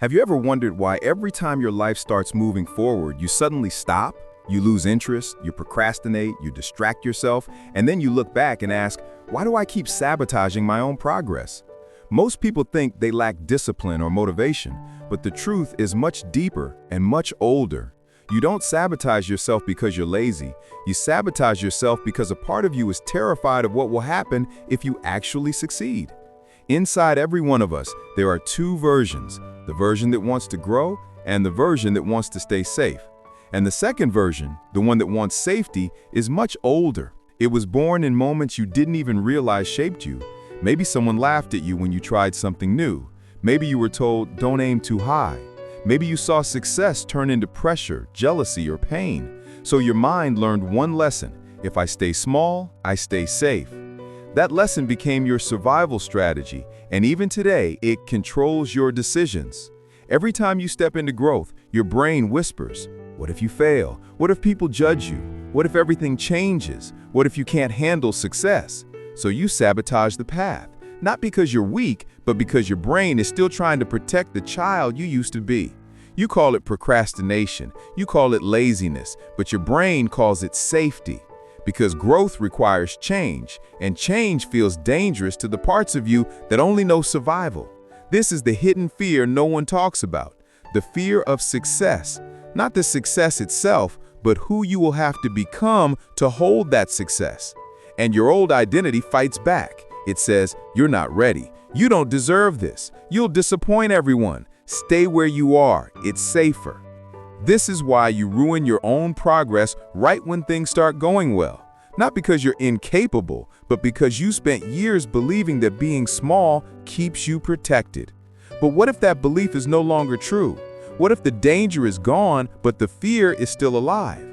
Have you ever wondered why every time your life starts moving forward, you suddenly stop, you lose interest, you procrastinate, you distract yourself, and then you look back and ask, why do I keep sabotaging my own progress? Most people think they lack discipline or motivation, but the truth is much deeper and much older. You don't sabotage yourself because you're lazy. You sabotage yourself because a part of you is terrified of what will happen if you actually succeed. Inside every one of us, there are two versions, the version that wants to grow and the version that wants to stay safe. And the second version, the one that wants safety, is much older. It was born in moments you didn't even realize shaped you. Maybe someone laughed at you when you tried something new. Maybe you were told, don't aim too high. Maybe you saw success turn into pressure, jealousy, or pain. So your mind learned one lesson: if I stay small, I stay safe. That lesson became your survival strategy, and even today, it controls your decisions. Every time you step into growth, your brain whispers, what if you fail? What if people judge you? What if everything changes? What if you can't handle success? So you sabotage the path, not because you're weak, but because your brain is still trying to protect the child you used to be. You call it procrastination, you call it laziness, but your brain calls it safety. Because growth requires change, and change feels dangerous to the parts of you that only know survival. This is the hidden fear no one talks about, the fear of success. Not the success itself, but who you will have to become to hold that success. And your old identity fights back. It says, you're not ready. You don't deserve this. You'll disappoint everyone. Stay where you are. It's safer. This is why you ruin your own progress right when things start going well. Not because you're incapable, but because you spent years believing that being small keeps you protected. But what if that belief is no longer true? What if the danger is gone, but the fear is still alive?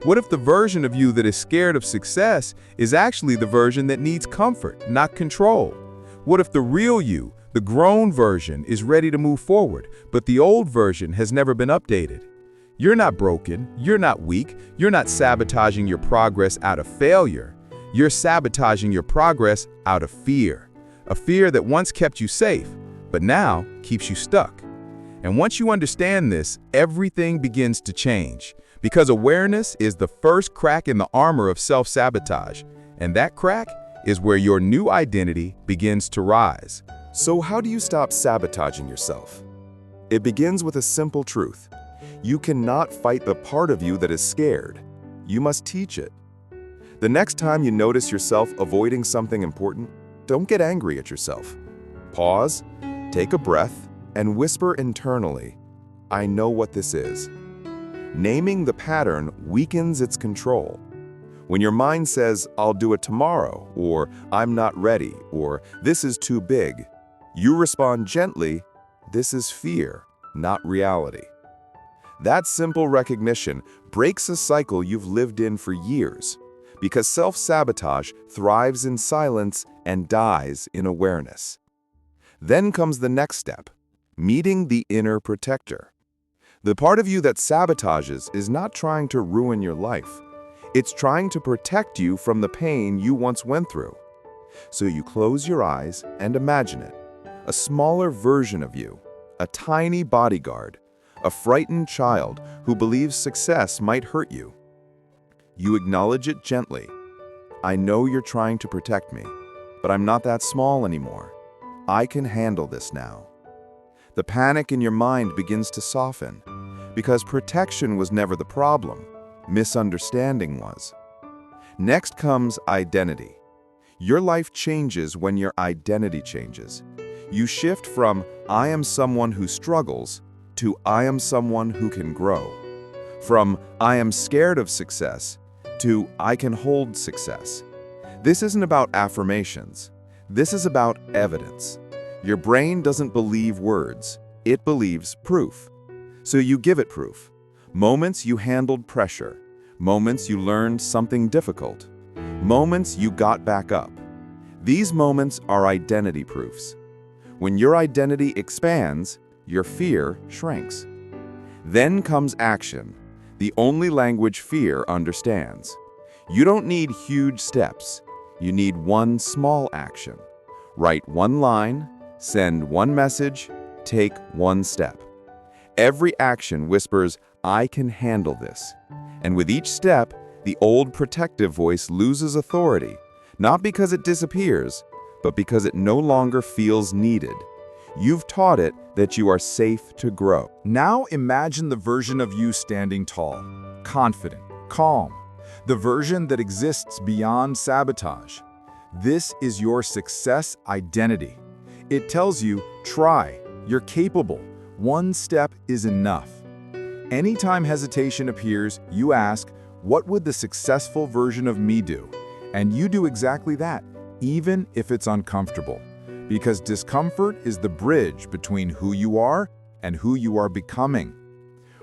What if the version of you that is scared of success is actually the version that needs comfort, not control? What if the real you, the grown version, is ready to move forward, but the old version has never been updated? You're not broken, you're not weak, you're not sabotaging your progress out of failure. You're sabotaging your progress out of fear. A fear that once kept you safe, but now keeps you stuck. And once you understand this, everything begins to change. Because awareness is the first crack in the armor of self-sabotage. And that crack is where your new identity begins to rise. So how do you stop sabotaging yourself? It begins with a simple truth. You cannot fight the part of you that is scared. You must teach it. The next time you notice yourself avoiding something important, don't get angry at yourself. Pause, take a breath, and whisper internally, I know what this is. Naming the pattern weakens its control. When your mind says, I'll do it tomorrow, or I'm not ready, or this is too big, you respond gently, this is fear, not reality. That simple recognition breaks a cycle you've lived in for years, because self-sabotage thrives in silence and dies in awareness. Then comes the next step, meeting the inner protector. The part of you that sabotages is not trying to ruin your life. It's trying to protect you from the pain you once went through. So you close your eyes and imagine it. A smaller version of you, a tiny bodyguard, a frightened child who believes success might hurt you. You acknowledge it gently. I know you're trying to protect me, but I'm not that small anymore. I can handle this now. The panic in your mind begins to soften, because protection was never the problem, misunderstanding was. Next comes identity. Your life changes when your identity changes. You shift from, I am someone who struggles, to I am someone who can grow. From I am scared of success to I can hold success. This isn't about affirmations. This is about evidence. Your brain doesn't believe words. It believes proof. So you give it proof. Moments you handled pressure. Moments you learned something difficult. Moments you got back up. These moments are identity proofs. When your identity expands, your fear shrinks. Then comes action, the only language fear understands. You don't need huge steps. You need one small action. Write one line, send one message, take one step. Every action whispers, "I can handle this." And with each step, the old protective voice loses authority, not because it disappears, but because it no longer feels needed. You've taught it that you are safe to grow. Now imagine the version of you standing tall, confident, calm, the version that exists beyond sabotage. This is your success identity. It tells you, try, you're capable, one step is enough. Anytime hesitation appears, you ask, what would the successful version of me do? And you do exactly that, even if it's uncomfortable. Because discomfort is the bridge between who you are and who you are becoming.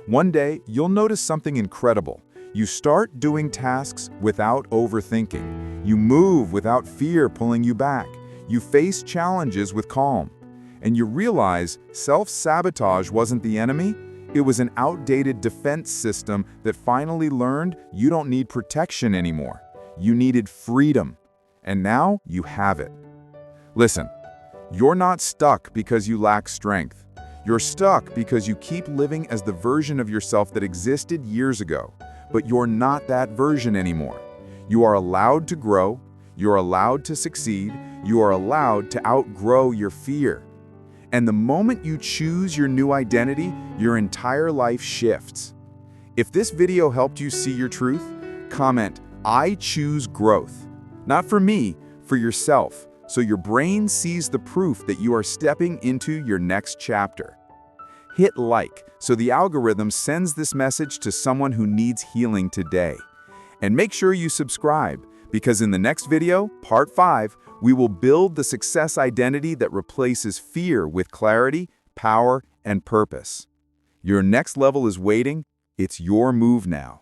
One day, you'll notice something incredible. You start doing tasks without overthinking. You move without fear pulling you back. You face challenges with calm. And you realize self-sabotage wasn't the enemy. It was an outdated defense system that finally learned you don't need protection anymore. You needed freedom. And now you have it. Listen, you're not stuck because you lack strength. You're stuck because you keep living as the version of yourself that existed years ago. But you're not that version anymore. You are allowed to grow. You're allowed to succeed. You are allowed to outgrow your fear. And the moment you choose your new identity, your entire life shifts. If this video helped you see your truth, comment, "I choose growth." Not for me, for yourself, so your brain sees the proof that you are stepping into your next chapter. Hit like so the algorithm sends this message to someone who needs healing today. And make sure you subscribe, because in the next video, part 5, we will build the success identity that replaces fear with clarity, power, and purpose. Your next level is waiting. It's your move now.